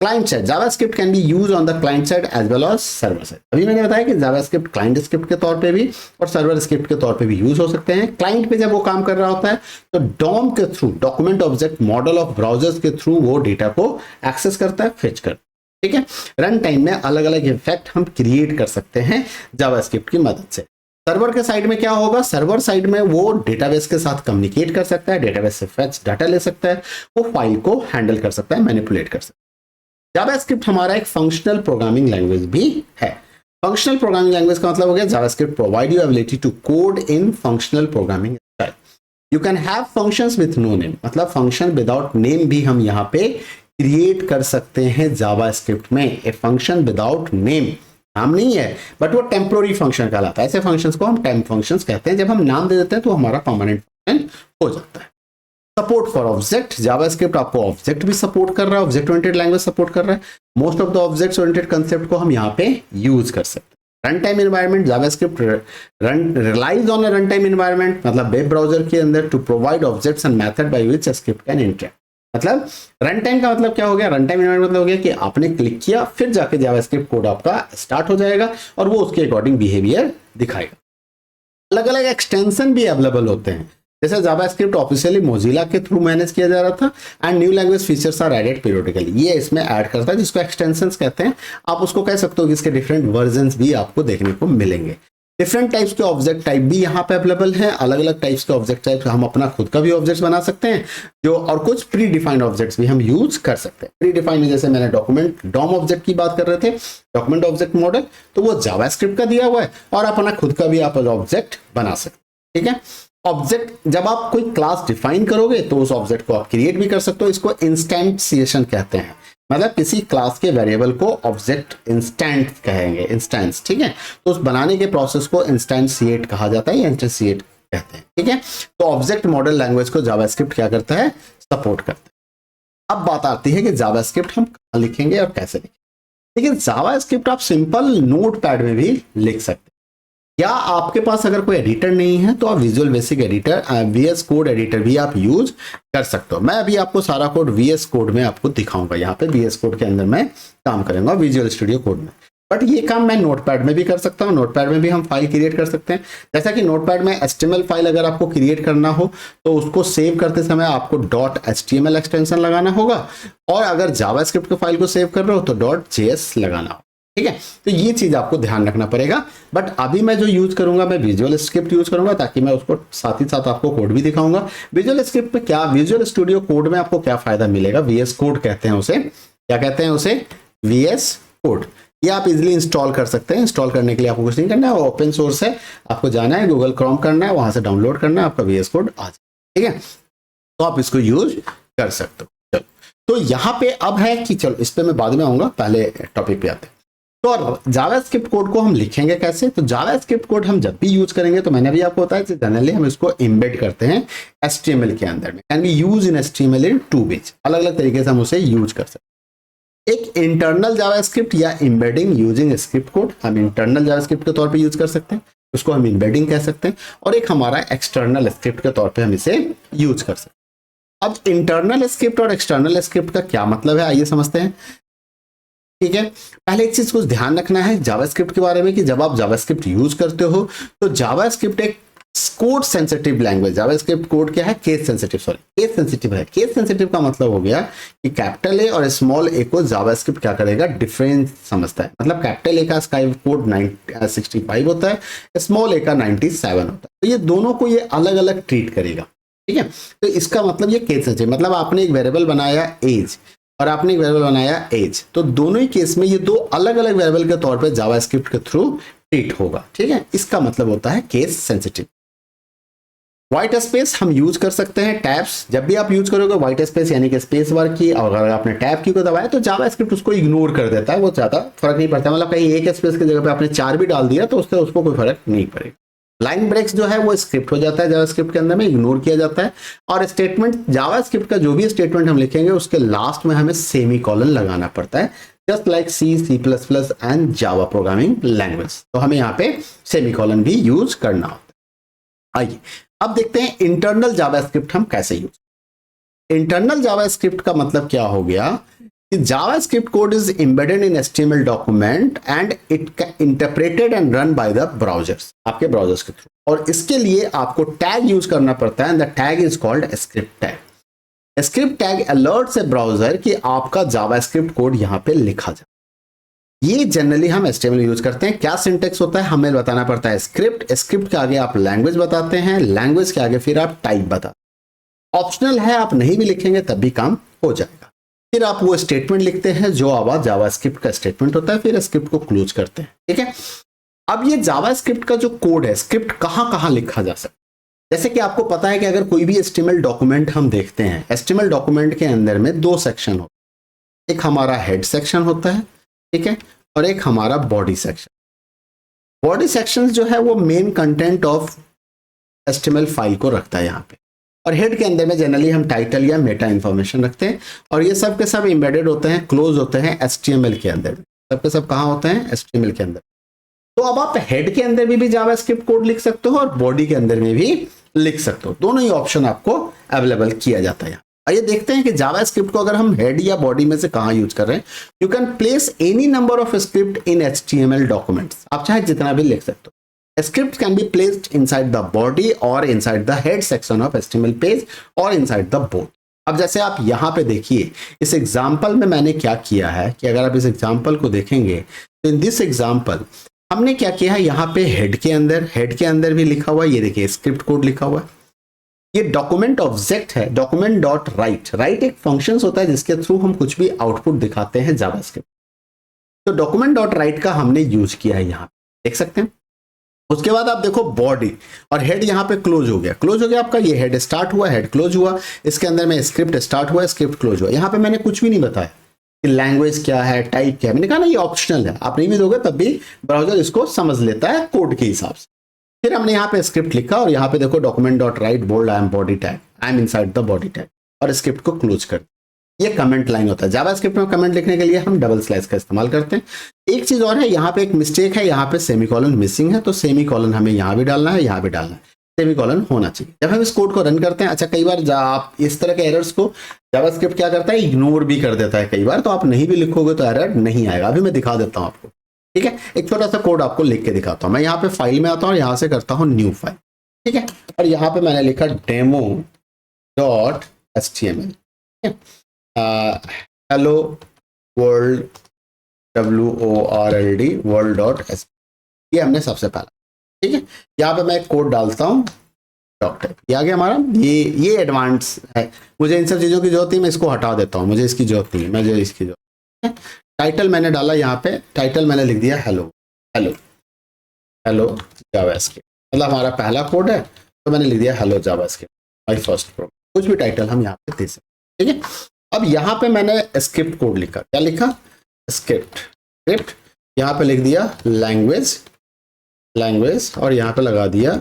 Client side, JavaScript can be use on the client side as well as server side. अभी मैंने बताया कि जावास्क्रिप्ट क्लाइंट स्क्रिप्ट के तौर पे भी और सर्वर स्क्रिप्ट के तौर पे भी यूज हो सकते हैं। क्लाइंट पे जब वो काम कर रहा होता है तो डॉम के through, document object model of browsers के थ्रू वो डेटा को एक्सेस करता है, फेच करता है, ठीक है। रन टाइम में अलग अलग इफेक्ट हम क्रिएट कर सकते हैं जावास्क्रिप्ट की मदद से। सर्वर के साइड में क्या होगा, सर्वर साइड में वो डेटाबेस के साथ कम्युनिकेट कर सकता है, डेटाबेस से फेच डाटा ले सकता है, वो फाइल को हैंडल कर सकता है, मैनिपुलेट कर सकता है। जावास्क्रिप्ट हमारा एक फंक्शनल प्रोग्रामिंग लैंग्वेज भी है। फंक्शनल प्रोग्रामिंग लैंग्वेज का मतलब हो गया JavaScript provide you ability to code in functional programming style. You can have functions with no name, मतलब फंक्शन विदाउट नेम भी हम यहाँ पे क्रिएट कर सकते हैं जावास्क्रिप्ट में। ए फंक्शन विदाउट नेम, नाम नहीं है बट वो टेम्पोररी फंक्शन कहलाता है। ऐसे फंक्शंस को हम टेम्प फंक्शंस कहते हैं। जब हम नाम दे देते हैं तो हमारा परमानेंट फंक्शन हो जाता है। सपोर्ट फॉर ऑब्जेक्ट, जावास्क्रिप्ट आपको ऑब्जेक्ट भी सपोर्ट कर रहा है, ऑब्जेक्ट ओरिएंटेड लैंग्वेज सपोर्ट कर रहा है। Most of the object oriented concept को हम यहाँ पे यूज कर सकते हैं। Run time environment, JavaScript relies on run time environment, मतलब वेब ब्राउजर के अंदर to provide objects and method by which script can interact. मतलब रन टाइम का मतलब क्या हो गया, रन टाइम एनवायरनमेंट मतलब हो गया कि आपने क्लिक किया फिर जाके जावास्क्रिप्ट कोड आपका स्टार्ट हो जाएगा और वो उसके अकॉर्डिंग बिहेवियर दिखाएगा। अलग अलग एक्सटेंशन भी अवेलेबल होते हैं, जैसे जावास्क्रिप्ट ऑफिशियली मोजिला के थ्रू मैनेज किया जा रहा था and new language features are added periodically, ये इसमें ऐड करता है, जिसको एक्सटेंशंस कहते हैं। आप उसको कह सकते हो कि इसके डिफरेंट वर्जन्स भी आपको देखने को मिलेंगे। डिफरेंट टाइप्स के ऑब्जेक्ट टाइप भी यहाँ पे अवेलेबल हैं। अलग अलग टाइप्स के ऑब्जेक्ट टाइप हम अपना खुद का भी ऑब्जेक्ट बना सकते हैं, जो और कुछ प्री डिफाइंड ऑब्जेक्ट्स भी हम यूज कर सकते हैं। प्री डिफाइंड में जैसे मैंने डॉक्यूमेंट डॉम ऑब्जेक्ट की बात कर रहे थे, डॉक्यूमेंट ऑब्जेक्ट मॉडल, तो वो जावास्क्रिप्ट का दिया हुआ है और अपना खुद का भी आप ऑब्जेक्ट बना सकते हैं, ठीक है। ऑब्जेक्ट, जब आप कोई क्लास डिफाइन करोगे तो उस ऑब्जेक्ट को आप क्रिएट भी कर सकते हो। इसको इंस्टेंशिएशन कहते हैं, मतलब किसी क्लास के वेरिएबल को ऑब्जेक्ट इंस्टेंट कहेंगे, इंस्टेंस, ठीक है। तो उस बनाने के प्रोसेस को इंस्टेंशिएट कहा जाता है या इंस्टेंशिएट कहते हैं, ठीक है। तो ऑब्जेक्ट मॉडल लैंग्वेज को जावास्क्रिप्ट क्या करता है, सपोर्ट करता है। अब बात आती है कि जावास्क्रिप्ट हम कहाँ लिखेंगे और कैसे लिखेंगे। लेकिन जावास्क्रिप्ट आप सिंपल नोटपैड में भी लिख सकते हैं, या आपके पास अगर कोई एडिटर नहीं है तो आप visual basic editor, VS code editor भी आप यूज कर सकते हो। मैं अभी आपको सारा कोड VS कोड में आपको दिखाऊंगा, यहाँ पे VS कोड के अंदर मैं काम करूंगा विजुअल स्टूडियो कोड में। बट ये काम मैं नोटपैड में भी कर सकता हूँ। नोटपैड में भी हम फाइल क्रिएट कर सकते हैं। जैसा कि नोटपैड में HTML फाइल अगर आपको क्रिएट करना हो तो उसको सेव करते समय आपको .html एक्सटेंशन लगाना होगा, और अगर जावास्क्रिप्ट के फाइल को सेव कर रहे हो तो .js लगाना होगा, ठीक है। तो ये चीज आपको ध्यान रखना पड़ेगा। बट अभी मैं जो यूज करूंगा, मैं विजुअल स्क्रिप्ट यूज करूंगा, ताकि मैं उसको साथ ही साथ आपको कोड भी दिखाऊंगा। विजुअल स्क्रिप्ट में क्या, विजुअल स्टूडियो कोड में आपको क्या फायदा मिलेगा, VS कोड कहते हैं उसे, क्या कहते हैं उसे, VS कोड। ये आप इजीली इंस्टॉल कर सकते हैं। इंस्टॉल करने के लिए आपको कुछ नहीं करना है, वो ओपन सोर्स है, आपको जाना है गूगल क्रोम करना है, वहां से डाउनलोड करना है, आपका VS कोड आ जाए, ठीक है। तो आप इसको यूज कर सकते हो। चलो, तो यहाँ पे अब है कि चलो इस पे मैं बाद में आऊंगा, पहले टॉपिक पे आते हैं। तो जावास्क्रिप्ट कोड को हम लिखेंगे कैसे, तो जावास्क्रिप्ट कोड हम जब भी यूज करेंगे तो मैंने भी आपको बताया कि जनरली हम इसको एम्बेड करते हैं HTML के अंदर में। Can be use in HTML in 2 ways, अलग अलग तरीके से हम उसे यूज कर सकते हैं। एक इंटरनल जावास्क्रिप्ट या एम्बेडिंग यूजिंग स्क्रिप्ट कोड, हम इंटरनल जावास्क्रिप्ट के तौर पे यूज कर सकते हैं, उसको हम एम्बेडिंग कह सकते हैं। और एक हमारा एक्सटर्नल स्क्रिप्ट के तौर पे हम इसे यूज कर सकते हैं। अब इंटरनल स्क्रिप्ट और एक्सटर्नल स्क्रिप्ट का क्या मतलब है, आइए समझते हैं, ठीक है। पहले एक चीज कुछ ध्यान रखना है जावास्क्रिप्ट के बारे में कि जब आप जावास्क्रिप्ट यूज करते हो तो जावास्क्रिप्ट एक code sensitive language. JavaScript code क्या है? Case sensitive, sorry case sensitive है। केस सेंसिटिव का मतलब हो गया कि कैपिटल ए और स्मॉल ए को जावास्क्रिप्ट क्या करेगा? डिफरेंस समझता है। मतलब कैपिटल ए का स्काई कोड 65 होता है, स्मॉल ए का 97 होता है, तो ये दोनों को ये अलग अलग ट्रीट करेगा, ठीक है। तो इसका मतलब ये केस सेंसिटिव, मतलब आपने एक वेरिएबल बनाया एज और आपने एक वेरिएबल बनाया एज, तो दोनों ही केस में ये दो अलग अलग वेरिएबल के तौर पे जावास्क्रिप्ट के थ्रू ट्रीट होगा, ठीक है। इसका मतलब होता है केस सेंसिटिव। व्हाइट स्पेस हम यूज कर सकते हैं टैब्स। जब भी आप यूज करोगे व्हाइट स्पेस यानी कि स्पेस बार की, और अगर आपने टैब की को दबाया तो जावास्क्रिप्ट उसको इग्नोर कर देता है, वो ज्यादा फर्क नहीं पड़ता। मतलब कहीं एक स्पेस की जगह पे आपने 4 भी डाल दिया तो उससे उसको कोई फर्क नहीं पड़ेगा। लाइन ब्रेक्स जो है वो स्क्रिप्ट हो जाता है जावास्क्रिप्ट के अंदर में, इग्नोर किया जाता है। और स्टेटमेंट, जावास्क्रिप्ट का जो भी स्टेटमेंट हम लिखेंगे उसके लास्ट में हमें सेमीकोलन लगाना पड़ता है, just like C, C plus plus and Java programming language. तो हमें यहाँ पे सेमीकोलन भी यूज करना होता है। आइए अब देखते हैं इंटरनल जावास्क्रिप्ट हम कैसे यूज। इंटरनल जावास्क्रिप्ट का मतलब क्या हो गया कि JavaScript code is embedded in HTML document and it interpreted and run by the browsers, आपके ब्राउजर्स के थ्रू। और इसके लिए आपको टैग यूज करना पड़ता है, the tag is called script tag. Script tag alerts A browser कि आपका जावास्क्रिप्ट कोड यहाँ पे लिखा जाए। ये जनरली हम एचटीएमएल यूज करते हैं। क्या सिंटेक्स होता है हमें बताना पड़ता है स्क्रिप्ट, स्क्रिप्ट के आगे आप लैंग्वेज बताते हैं, लैंग्वेज के आगे फिर आप टाइप बताते हैं। ऑप्शनल है, आप नहीं भी लिखेंगे तब भी काम हो जाएगा। फिर आप वो स्टेटमेंट लिखते हैं जो आवाज जावास्क्रिप्ट का स्टेटमेंट होता है, फिर स्क्रिप्ट को क्लोज करते हैं, ठीक है। अब ये जावास्क्रिप्ट का जो कोड है, स्क्रिप्ट कहां कहां लिखा जा सकता है। जैसे कि आपको पता है कि अगर कोई भी एचटीएमएल डॉक्यूमेंट हम देखते हैं, एचटीएमएल डॉक्यूमेंट के अंदर में दो सेक्शन होते हैं, एक हमारा हेड सेक्शन होता है, ठीक है, और एक हमारा बॉडी सेक्शन। बॉडी सेक्शन जो है वो main content of HTML file को रखता है यहाँ पे, और हेड के अंदर में जनरली हम टाइटल या मेटा इंफॉर्मेशन रखते हैं, और ये सब के सब एम्बेडेड होते हैं, क्लोज होते हैं एचटीएमएल के अंदर। सब के सब कहाँ होते हैं? एचटीएमएल के अंदर। तो अब आप हेड के अंदर भी जावास्क्रिप्ट कोड लिख सकते हो और बॉडी के अंदर में भी लिख सकते हो, दोनों ही ऑप्शन आपको अवेलेबल किया जाता है। आइए देखते हैं कि जावास्क्रिप्ट को अगर हम हेड या बॉडी में से कहां यूज कर रहे हैं। You can place any number of script in HTML documents, आप चाहे जितना भी लिख सकते हो। Script can be placed inside the body और inside the head section of HTML page और इनसाइड द बोथ। अब जैसे आप यहां पे देखिए, इस एग्जांपल में मैंने क्या किया है कि अगर आप इस एग्जांपल को देखेंगे तो इन दिस एग्जांपल हमने क्या किया है, यहाँ पे हेड के अंदर भी लिखा हुआ है, ये देखिए स्क्रिप्ट कोड लिखा हुआ है। ये डॉक्यूमेंट ऑब्जेक्ट है, डॉक्यूमेंट डॉट राइट। राइट एक फंक्शन होता है जिसके थ्रू हम कुछ भी आउटपुट दिखाते हैं जावास्क्रिप्ट। तो डॉक्यूमेंट डॉट राइट का हमने यूज किया है, यहाँ देख सकते हैं। उसके बाद आप देखो बॉडी और हेड यहाँ पे क्लोज हो गया, क्लोज हो गया आपका। ये हेड स्टार्ट हुआ, हेड क्लोज हुआ, इसके अंदर में स्क्रिप्ट स्टार्ट हुआ, स्क्रिप्ट क्लोज हुआ। यहाँ पे मैंने कुछ भी नहीं बताया कि लैंग्वेज क्या है, टाइप क्या है, मैंने कहा ना ये ऑप्शनल है, आप नहीं भी दोगे तब भी ब्राउजर इसको समझ लेता है कोड के हिसाब से। फिर हमने यहाँ पे स्क्रिप्ट लिखा और यहाँ पे देखो document dot write bold I am body tag, I am inside the body tag, और स्क्रिप्ट को क्लोज कर। ये कमेंट लाइन होता है। जावास्क्रिप्ट में कमेंट लिखने के लिए हम डबल स्लैश का इस्तेमाल करते हैं। एक चीज और है, यहाँ पे एक मिस्टेक है, यहाँ पे सेमीकोलन मिसिंग है, तो सेमीकोलन हमें यहाँ भी डालना है, यहाँ भी डालना है, सेमीकोलन होना चाहिए जब हम इस कोड को रन करते हैं। अच्छा कई बार आप इस तरह के एरर्स को जावास्क्रिप्ट क्या करता है, इग्नोर भी कर देता है कई बार, तो आप नहीं भी लिखोगे तो एरर नहीं आएगा। अभी मैं दिखा देता हूँ आपको, ठीक है। एक छोटा सा कोड आपको लिख के दिखाता हूँ। मैं यहाँ पे फाइल में आता हूँ, यहाँ से करता हूँ न्यू फाइल, ठीक है, और यहाँ पे मैंने लिखा demo dot HTML, hello world WORLD world dot S, ये हमने सबसे पहला, ठीक है। यहाँ पे मैं एक कोड डालता हूँ डॉक्टर, ये आ गया हमारा। ये एडवांस है, मुझे इन सब चीज़ों की जरूरत नहीं, मैं इसको हटा देता हूँ, मुझे इसकी जरूरत नहीं है, मुझे इसकी जरूरत है। टाइटल मैंने डाला यहाँ पे, टाइटल मैंने लिख दिया हेलो हेलो हेलो जावास्क्रिप्ट, मतलब हमारा पहला कोड है तो मैंने लिख दिया hello JavaScript my first program. कुछ भी टाइटल हम यहाँ पे दे सकते, ठीक है। अब यहाँ पे मैंने स्क्रिप्ट कोड लिखा, क्या लिखा, स्क्रिप्ट, यहाँ पे लिख दिया लैंग्वेज और यहाँ पे लगा दिया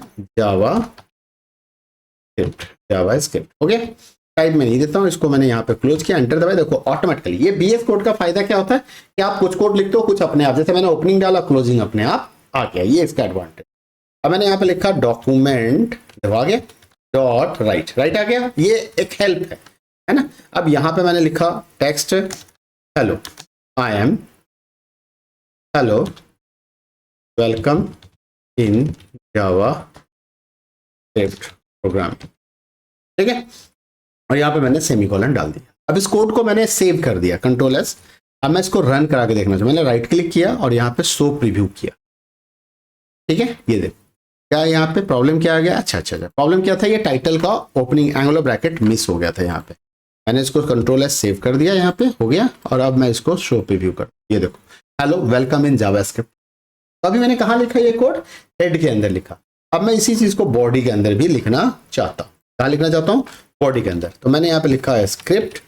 जावास्क्रिप्ट, ओके। टाइप में नहीं देता हूँ, इसको मैंने यहाँ पे क्लोज किया, एंटर दबाया। देखो ऑटोमेटिकली ये बीएस कोड का फायदा क्या होता है कि आप कुछ कोड लिखते हो, कुछ अपने आप, जैसे मैंने ओपनिंग डाला, क्लोजिंग अपने आप आ गया, ये इसका एडवांटेज। अब मैंने यहाँ पे लिखा डॉक्यूमेंट, देखो आ गया, डॉट राइट आ गया, ये एक हेल्प है ना। अब यहाँ पे मैंने लिखा text hello I am hello welcome in Java script programming, ठीक है। और यहाँ पे मैंने सेमीकोलन डाल दिया। अब इस कोड को मैंने सेव कर दिया, कंट्रोल एस। अब मैं इसको रन करा के देखना चाहूँ, मैंने राइट क्लिक किया और यहाँ पे शो प्रीव्यू किया, ठीक है। ये देखो क्या यहाँ पे प्रॉब्लम क्या आ गया, अच्छा प्रॉब्लम क्या था, ये टाइटल का ओपनिंग एंगुलर ब्रैकेट मिस हो गया था यहाँ पे। मैंने इसको कंट्रोल एस सेव कर दिया, यहाँ पे हो गया। और अब मैं इसको शो प्रीव्यू कर, ये देखो हेलो वेलकम इन जावास्क्रिप्ट। तो अभी मैंने कहाँ लिखा ये कोड, हेड के अंदर लिखा। अब मैं इसी चीज को बॉडी के अंदर भी लिखना चाहता हूँ। कहाँ लिखना चाहता हूँ, बॉडी के अंदर। तो मैंने यहाँ पे लिखा है स्क्रिप्ट,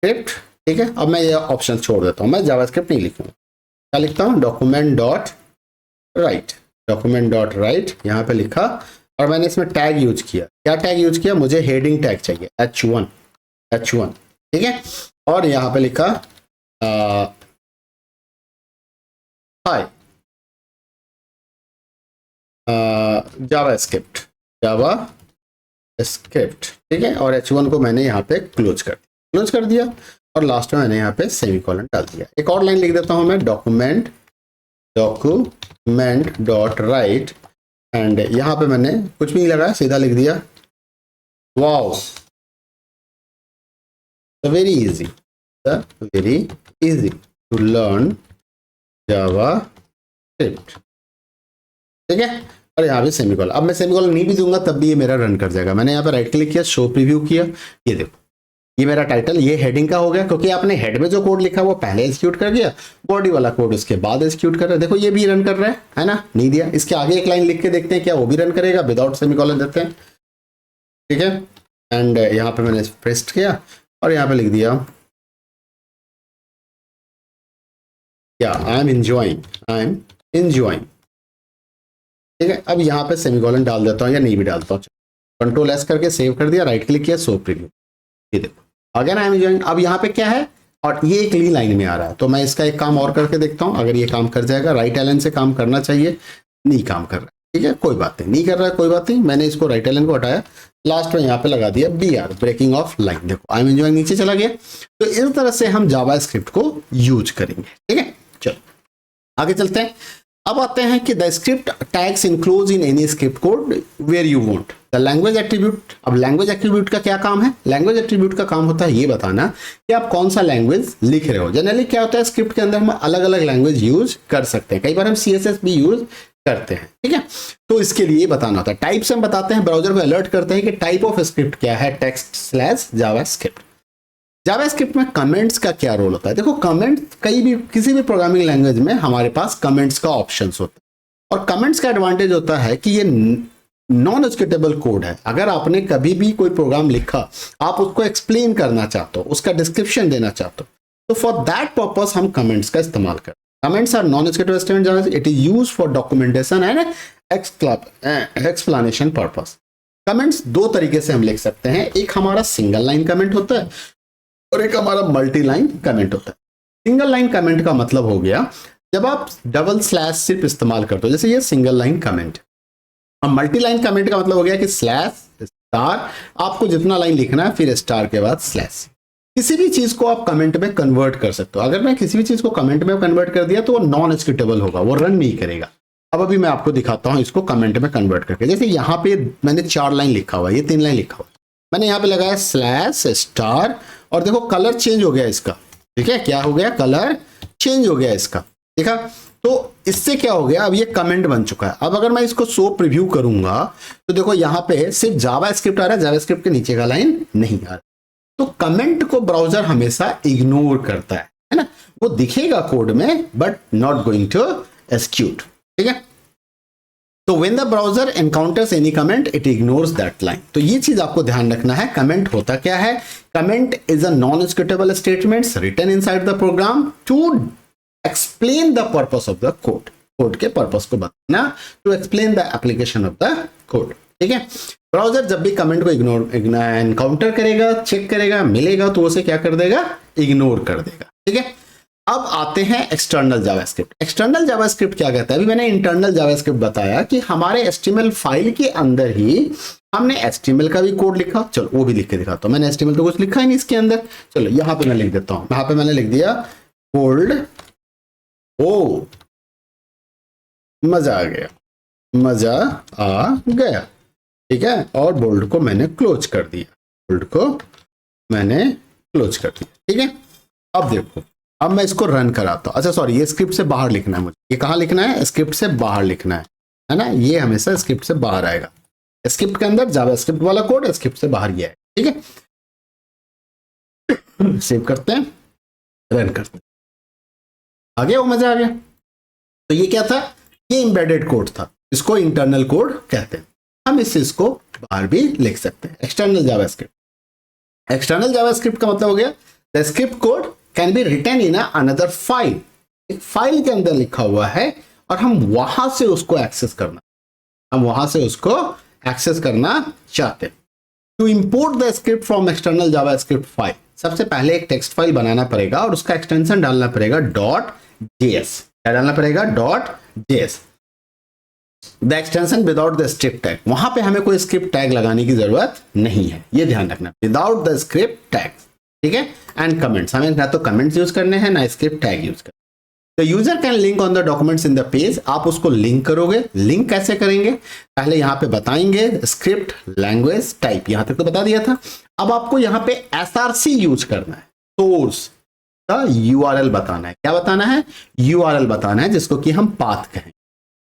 ठीक है। अब मैं ये ऑप्शन छोड़ देता हूँ, मैं जावास्क्रिप्ट नहीं लिखूंगा। क्या लिखता हूँ, डॉक्यूमेंट डॉट राइट यहाँ पे लिखा। और मैंने इसमें टैग यूज किया, क्या टैग यूज किया, मुझे हेडिंग टैग चाहिए H1, ठीक है। और यहाँ पे लिखा हाय जावास्क्रिप्ट, ठीक है। और H1 को मैंने यहाँ पे क्लोज कर दिया। और लास्ट में मैंने यहाँ पे सेमीकोलन डाल दिया। एक और लाइन लिख देता हूँ मैं, डॉक्यूमेंट डॉट राइट। एंड यहाँ पे मैंने कुछ भी नहीं लगाया, सीधा लिख दिया wow very easy to learn JavaScript, ठीक है। और यहाँ पे सेमीकोलन। अब मैं सेमीकोलन नहीं भी दूंगा तब भी ये मेरा रन कर जाएगा। मैंने यहाँ पे राइट क्लिक किया, शो प्रीव्यू किया, ये देखो ये मेरा टाइटल, ये हेडिंग का हो गया, क्योंकि आपने हेड में जो कोड लिखा वो पहले एग्जीक्यूट कर दिया, बॉडी वाला कोड उसके बाद एग्जीक्यूट कर रहा है। देखो ये भी रन कर रहा है ना, नहीं दिया। इसके आगे एक लाइन लिख के देखते हैं क्या वो भी रन करेगा, विदाउट सेमीकोलन देते हैं, ठीक है। एंड यहाँ पे मैंने पेस्ट किया और यहाँ पे लिख दिया क्या, आई एम एंजॉइंग, ठीक है। अब यहाँ पे सेमीकोलन डाल देता हूँ या नहीं भी डालता हूँ, कंट्रोल एस करके सेव कर दिया, राइट क्लिक किया, शो प्रीव्यू, ये देखो अगेन आई एम एंजॉइंग। अब यहाँ पे क्या है, और ये एक क्लीन लाइन में आ रहा है। तो मैं इसका एक काम और करके देखता हूँ, अगर ये काम कर जाएगा। राइट एलन से काम करना चाहिए, नहीं काम कर रहा है, ठीक है, कोई बात नहीं कर रहा है, कोई बात नहीं। मैंने इसको राइट एलन को हटाया, लास्ट में यहाँ पे लगा दिया BR, ब्रेकिंग ऑफ लाइन। देखो आई एम एंजॉइंग नीचे चला गया। तो इस तरह से हम जावास्क्रिप्ट को यूज करेंगे, ठीक है। चलो आगे चलते हैं। अब आते हैं कि the script tags include in any script code where you want the language attribute. अब लैंग्वेज एट्रीब्यूट का क्या काम है, लैंग्वेज एट्रीब्यूट का काम होता है ये बताना कि आप कौन सा लैंग्वेज लिख रहे हो। जनरली क्या होता है, स्क्रिप्ट के अंदर हम अलग अलग लैंग्वेज यूज कर सकते हैं, कई बार हम CSS भी यूज करते हैं, ठीक है। तो इसके लिए बताना होता है, टाइप्स हम बताते हैं, ब्राउजर को अलर्ट करते हैं कि टाइप ऑफ स्क्रिप्ट क्या है, टेक्स्ट/जावास्क्रिप्ट। जावास्क्रिप्ट में कमेंट्स का क्या रोल होता है। देखो कमेंट किसी भी प्रोग्रामिंग लैंग्वेज में हमारे पास कमेंट्स का ऑप्शंस होता है। और कमेंट्स का एडवांटेज होता है कि ये नॉन एग्जीक्यूटेबल कोड है। अगर आपने कभी भी कोई प्रोग्राम लिखा, आप उसको एक्सप्लेन करना चाहते हो, उसका डिस्क्रिप्शन देना चाहते हो, तो फॉर दैट पर्पस हम कमेंट्स का इस्तेमाल करते हैं। Comments are non executive statement, it is used for documentation and explanation purpose. Comments दो तरीके से हम लिख सकते हैं, एक हमारा सिंगल लाइन कमेंट होता है और एक हमारा मल्टी लाइन कमेंट होता है। सिंगल लाइन कमेंट का मतलब हो गया जब आप डबल स्लैश सिर्फ इस्तेमाल करते हो, जैसे ये सिंगल लाइन कमेंट। अब मल्टी लाइन कमेंट का मतलब हो गया कि स्लैश स्टार, आपको जितना लाइन लिखना है फिर स्टार के बाद स्लैश। किसी भी चीज को आप कमेंट में कन्वर्ट कर सकते हो। अगर मैं किसी भी चीज को कमेंट में कन्वर्ट कर दिया तो वो नॉन एग्जीक्यूटेबल होगा, वो रन नहीं करेगा। अब अभी मैं आपको दिखाता हूं इसको कमेंट में कन्वर्ट करके। जैसे यहाँ पे मैंने 4 लाइन लिखा हुआ है, ये 3 लाइन लिखा हुआ है, मैंने यहाँ पे लगाया स्लैश स्टार और देखो कलर चेंज हो गया इसका, ठीक है। क्या हो गया, कलर चेंज हो गया इसका, देखा। तो इससे क्या हो गया, अब ये कमेंट बन चुका है। अब अगर मैं इसको शो प्रीव्यू करूंगा तो देखो यहाँ पे सिर्फ जावास्क्रिप्ट आ रहा है, जावास्क्रिप्ट के नीचे का लाइन नहीं आ रहा। तो कमेंट को ब्राउजर हमेशा इग्नोर करता है ना। वो दिखेगा कोड में but not going to execute, ठीक है। तो when the browser encounters any comment it ignores that line. तो ये चीज आपको ध्यान रखना है। कमेंट होता क्या है, comment is a non executable statements written inside the program to explain the purpose of the code. Code के पर्पस को बताना, to explain the application of the code, ठीक है। ब्राउजर जब भी कमेंट को एनकाउंटर करेगा, चेक करेगा, मिलेगा तो उसे क्या कर देगा, इग्नोर कर देगा, ठीक है। अब आते हैं एक्सटर्नल जावास्क्रिप्ट। एक्सटर्नल जावास्क्रिप्ट क्या कहता है, अभी मैंने इंटरनल जावास्क्रिप्ट बताया कि हमारे HTML फाइल के अंदर ही हमने HTML का भी कोड लिखा। चलो वो भी लिख के दिखाता हूं। मैंने HTML तो कुछ लिखा ही नहीं इसके अंदर। चलो यहां पे मैं लिख देता हूं। यहां पे मैंने लिख दिया कोल्ड, ओ मजा आ गया, मजा आ गया, ठीक है, और बोल्ड को मैंने क्लोज कर दिया, बोल्ड को मैंने क्लोज कर दिया। ठीक है, अब देखो, अब मैं इसको रन कराता हूँ। अच्छा सॉरी, ये स्क्रिप्ट से बाहर लिखना है मुझे, ये कहाँ लिखना है, स्क्रिप्ट से बाहर लिखना है ना, ये हमेशा स्क्रिप्ट से बाहर आएगा। स्क्रिप्ट के अंदर जावास्क्रिप्ट वाला कोड, स्क्रिप्ट से बाहर गया है। ठीक है, सेव करते हैं, रन करते हैं, आ गया वो, मजा आ गया। तो ये क्या था, ये एम्बेडेड कोड था, इसको इंटरनल कोड कहते हैं। हम इसको बाहर भी लिख सकते हैं, एक्सटर्नल जावास्क्रिप्ट। एक्सटर्नल जावास्क्रिप्ट का मतलब हो गया the script code can be written in another file, एक फाइल के अंदर लिखा हुआ है और हम वहां से उसको एक्सेस करना, हम वहां से उसको एक्सेस करना चाहते हैं। To import the script from external JavaScript file, सबसे पहले एक टेक्स्ट फाइल बनाना पड़ेगा और उसका एक्सटेंशन डालना पड़ेगा .js, क्या डालना पड़ेगा, .js, the extension without the script tag. वहां पे हमें कोई स्क्रिप्ट टैग लगाने की जरूरत नहीं है, ये ध्यान रखना, विदाउट द स्क्रिप्ट टैग। ठीक है, एंड कमेंट्स, हमें ना तो कमेंट्स यूज करने हैं ना स्क्रिप्ट टैग यूज करना। तो user can link on the documents in the page, आप उसको लिंक करोगे। लिंक कैसे करेंगे, पहले यहां पे बताएंगे स्क्रिप्ट लैंग्वेज टाइप, यहां तक तो बता दिया था। अब आपको यहां पे एसआरसी यूज करना है, सोर्स का यूआरएल बताना है। क्या बताना है, यूआरएल बताना है, जिसको कि हम पाथ कहें।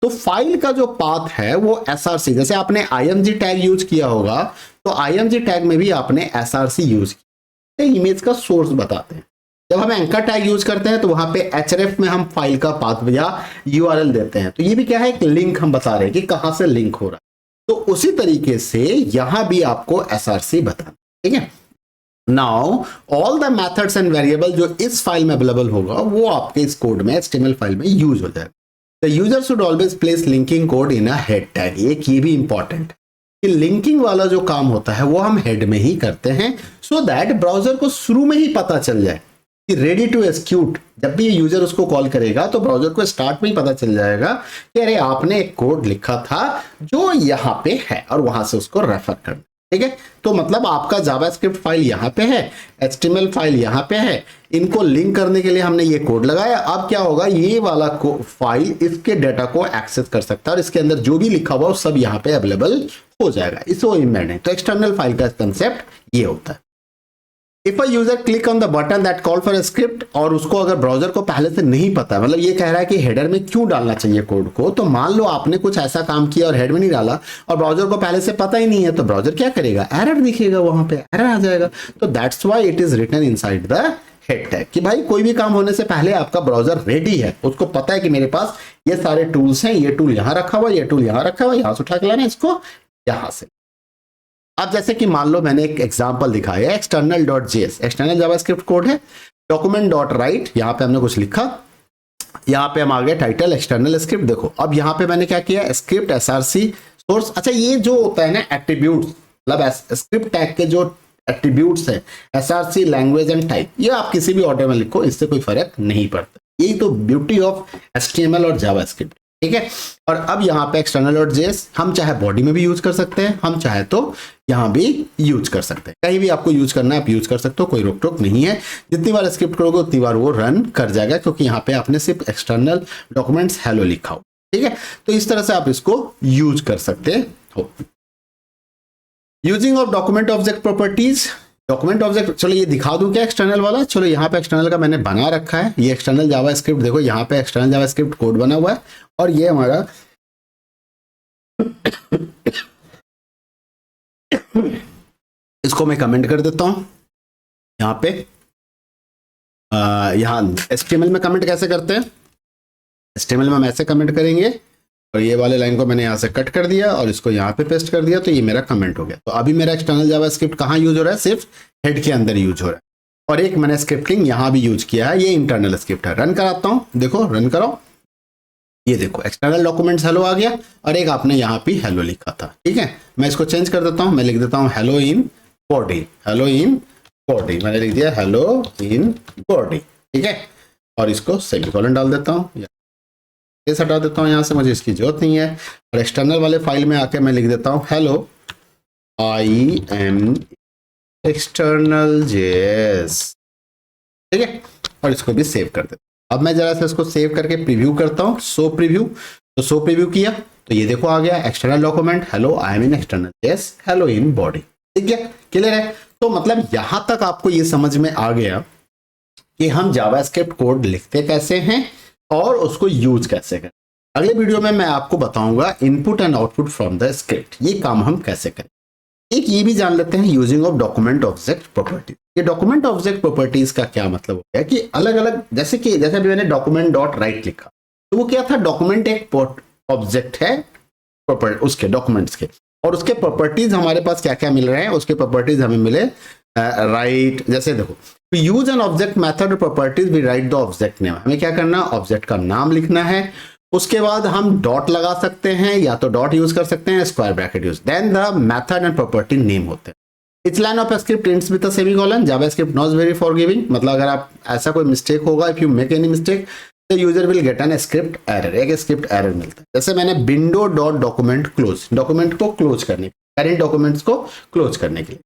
तो फाइल का जो पाथ है वो एसआरसी, जैसे आपने आईएमजी टैग यूज किया होगा, तो आईएमजी टैग में भी आपने एसआरसी यूज किया, इमेज का सोर्स बताते हैं। जब हम एंकर टैग यूज करते हैं तो वहां पे एचरेफ में हम फाइल का पाथ या यूआरएल देते हैं। तो ये भी क्या है, एक लिंक हम बता रहे हैं कि कहां से लिंक हो रहा है। तो उसी तरीके से यहां भी आपको एसआरसी बताना, ठीक है। Now all the methods and variable जो इस फाइल में अवेलेबल होगा वो आपके इस कोड में, HTML फाइल में यूज हो जाएगा। The user should always place linking code in a head tag. एक ये भी इंपॉर्टेंट कि लिंकिंग वाला जो काम होता है वो हम हेड में ही करते हैं, सो दैट ब्राउजर को शुरू में ही पता चल जाए कि रेडी टू एक्सिक्यूट। जब भी यूजर उसको कॉल करेगा तो ब्राउजर को स्टार्ट में ही पता चल जाएगा कि अरे आपने एक कोड लिखा था जो यहाँ पे है, और वहां से उसको रेफर करना। ठीक है, तो मतलब आपका जावास्क्रिप्ट फाइल यहाँ पे है, HTML फाइल यहाँ पे है, इनको लिंक करने के लिए हमने ये कोड लगाया। अब क्या होगा, ये वाला फाइल इसके डेटा को एक्सेस कर सकता है और इसके अंदर जो भी लिखा हुआ वो सब यहाँ पे अवेलेबल हो जाएगा। इसको एम्बेडिंग, तो एक्सटर्नल फाइल का कंसेप्ट ये होता है। If a user click on the button that call for script, और उसको अगर ब्राउजर को पहले से नहीं पता, मतलब ये कह रहा है कि हेडर में क्यों डालना चाहिए कोड को, तो मान लो आपने कुछ ऐसा काम किया और हेड में नहीं डाला और ब्राउजर को पहले से पता ही नहीं है, तो ब्राउजर क्या करेगा, एरर दिखेगा, वहां पे एरर आ जाएगा। तो that's why it is written inside the head tag कि भाई कोई भी काम होने से पहले आपका ब्राउजर रेडी है, उसको पता है कि मेरे पास ये सारे टूल्स हैं, ये टूल यहां रखा हुआ, ये टूल यहां रखा हुआ, यहां से उठा के लाना इसको यहां से। अब जैसे कि मान लो मैंने एक एग्जांपल दिखाया, external dot JS, external JavaScript code है, डॉक्यूमेंट डॉट राइट, यहाँ पे हमने कुछ लिखा, यहाँ पे हम आ गए टाइटल एक्सटर्नल स्क्रिप्ट। देखो अब यहाँ पे मैंने क्या किया, स्क्रिप्ट एसआरसी सोर्स। अच्छा, ये जो होता है ना एट्रीब्यूट्स, मतलब स्क्रिप्ट टैग के जो एट्रीब्यूट्स है, एसआरसी लैंग्वेज एंड टाइप, ये आप किसी भी ऑर्डर में लिखो, इससे कोई फर्क नहीं पड़ता। यही तो ब्यूटी ऑफ HTML और जावास्क्रिप्ट, ठीक है। और अब यहाँ पे एक्सटर्नल डॉट जेएस हम चाहे बॉडी में भी यूज कर सकते हैं, हम चाहे तो यहाँ भी यूज कर सकते हैं, कहीं भी आपको यूज करना है आप यूज कर सकते हो, कोई रोक टोक नहीं है। जितनी बार स्क्रिप्ट करोगे उतनी बार वो रन कर जाएगा, क्योंकि यहाँ पे आपने सिर्फ एक्सटर्नल डॉक्यूमेंट्स हेलो लिखा हो, ठीक है। तो इस तरह से आप इसको यूज कर सकते हो। Using of document object properties, document object, चलो ये दिखा दूं क्या एक्सटर्नल वाला, चलो यहाँ पे एक्सटर्नल का मैंने बना रखा है, ये एक्सटर्नल जावास्क्रिप्ट, देखो यहाँ पे एक्सटर्नल जावास्क्रिप्ट कोड बना हुआ है, और ये हमारा इसको मैं कमेंट कर देता हूं यहाँ पे। यहाँ HTML में कमेंट कैसे करते हैं, HTML में हम ऐसे कमेंट करेंगे, और ये वाले लाइन को मैंने यहाँ से कट कर दिया और इसको यहाँ पे पेस्ट कर दिया, तो ये मेरा कमेंट हो गया। तो अभी मेरा एक्सटर्नल जावास्क्रिप्ट कहाँ यूज हो रहा है, सिर्फ हेड के अंदर यूज हो रहा है, और एक मैंने स्क्रिप्टिंग यहाँ भी यूज किया है, ये इंटरनल स्क्रिप्ट है। रन कराता हूँ, देखो रन करो, ये देखो एक्सटर्नल डॉक्यूमेंट्स हेलो आ गया, और एक आपने यहाँ पे हेलो लिखा था, ठीक है। मैं इसको चेंज कर देता हूँ, मैं लिख देता हूँ hello in body, hello in body, मैंने लिख दिया हेलो इन बॉडी, ठीक है। और इसको सेमीकोलन डाल देता हूँ, ये हटा देता हूँ यहाँ से, मुझे इसकी जरूरत नहीं है। और एक्सटर्नल वाले फाइल में आके मैं लिख देता हूँ hello I am external JS, ठीक है, और इसको भी सेव कर देता हूँ। अब मैं जरा से इसको सेव करके प्रीव्यू करता हूँ, शो प्रीव्यू, तो शो प्रीव्यू किया, तो ये देखो आ गया external document, hello I am in external JS, hello in body. ठीक है, क्लियर है। तो मतलब यहां तक आपको ये समझ में आ गया कि हम जावास्क्रिप्ट कोड लिखते कैसे हैं और उसको यूज कैसे करें। अगले वीडियो में मैं आपको बताऊंगा input and output from the script, ये काम हम कैसे करें। एक ये भी जान लेते हैं using of document object properties. ये डॉक्यूमेंट ऑब्जेक्ट प्रॉपर्टीज का क्या मतलब हो गया कि अलग अलग, जैसे अभी मैंने डॉक्यूमेंट डॉट राइट लिखा, तो वो क्या था, डॉक्यूमेंट एक ऑब्जेक्ट है उसके डॉक्यूमेंट्स के, और उसके प्रॉपर्टीज हमारे पास क्या क्या मिल रहे हैं, उसके प्रॉपर्टीज हमें मिले राइट। जैसे देखो, use an object method properties we write the object name, हमें क्या करना, ऑब्जेक्ट का नाम लिखना है। उसके बाद हम डॉट लगा सकते हैं, या तो डॉट यूज कर सकते हैं, square bracket use, then the method and property name होते हैं। Its line of script ends with a semicolon, JavaScript not very forgiving, मतलब अगर आप ऐसा कोई मिस्टेक होगा, if you make any mistake the user will get an script error, एक script error मिलता है। जैसे मैंने window dot document close, document को क्लोज करने, करेंट डॉक्यूमेंट्स को क्लोज करने के लिए,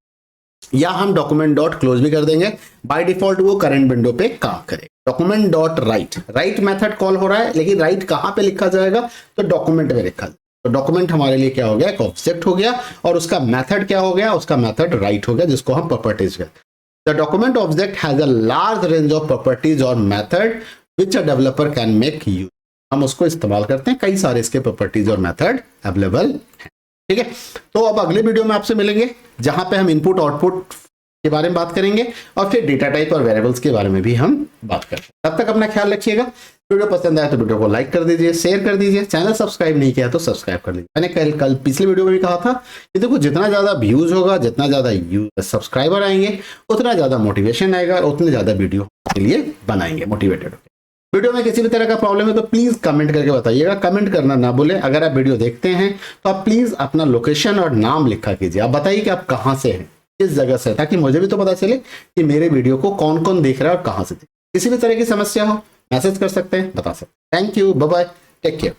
या हम डॉक्यूमेंट डॉट क्लोज भी कर देंगे, बाय डिफॉल्ट वो करंट विंडो पे काम करेगा। Document dot right, right method call हो रहा है, लेकिन राइट कहां पे लिखा जाएगा, तो डॉक्यूमेंट में लिखा जाएगा। तो डॉक्यूमेंट हमारे लिए क्या हो गया, एक ऑब्जेक्ट हो गया, और उसका मेथड क्या हो गया, उसका मेथड राइट हो गया, जिसको हम प्रॉपर्टीज कहते हैं। The document object has a large range of properties और method which a developer can make use, हम उसको इस्तेमाल करते हैं, कई सारे इसके प्रॉपर्टीज और मेथड अवेलेबल हैं। ठीक है, तो अब अगले वीडियो में आपसे मिलेंगे, जहां पे हम इनपुट आउटपुट के बारे में बात करेंगे, और फिर डेटा टाइप और वेरिएबल्स के बारे में भी हम बात करेंगे। तब तक अपना ख्याल रखिएगा। वीडियो पसंद आया तो वीडियो को लाइक कर दीजिए, शेयर कर दीजिए, चैनल सब्सक्राइब नहीं किया तो सब्सक्राइब कर लीजिए। मैंने कल पिछले वीडियो में भी कहा था कि देखो, जितना ज्यादा व्यूज होगा, जितना ज्यादा सब्सक्राइबर आएंगे, उतना ज्यादा मोटिवेशन आएगा, उतने ज्यादा वीडियो के लिए बनाएंगे मोटिवेटेड होकर। वीडियो में किसी भी तरह का प्रॉब्लम है तो प्लीज कमेंट करके बताइएगा, कमेंट करना ना भूलें। अगर आप वीडियो देखते हैं तो आप प्लीज अपना लोकेशन और नाम लिखा कीजिए, आप बताइए कि आप कहां से हैं, किस जगह से, ताकि मुझे भी तो पता चले कि मेरे वीडियो को कौन कौन देख रहा है और कहां से देख। किसी भी तरह की समस्या हो मैसेज कर सकते हैं, बता सकते हैं। Thank you, bye bye, take care.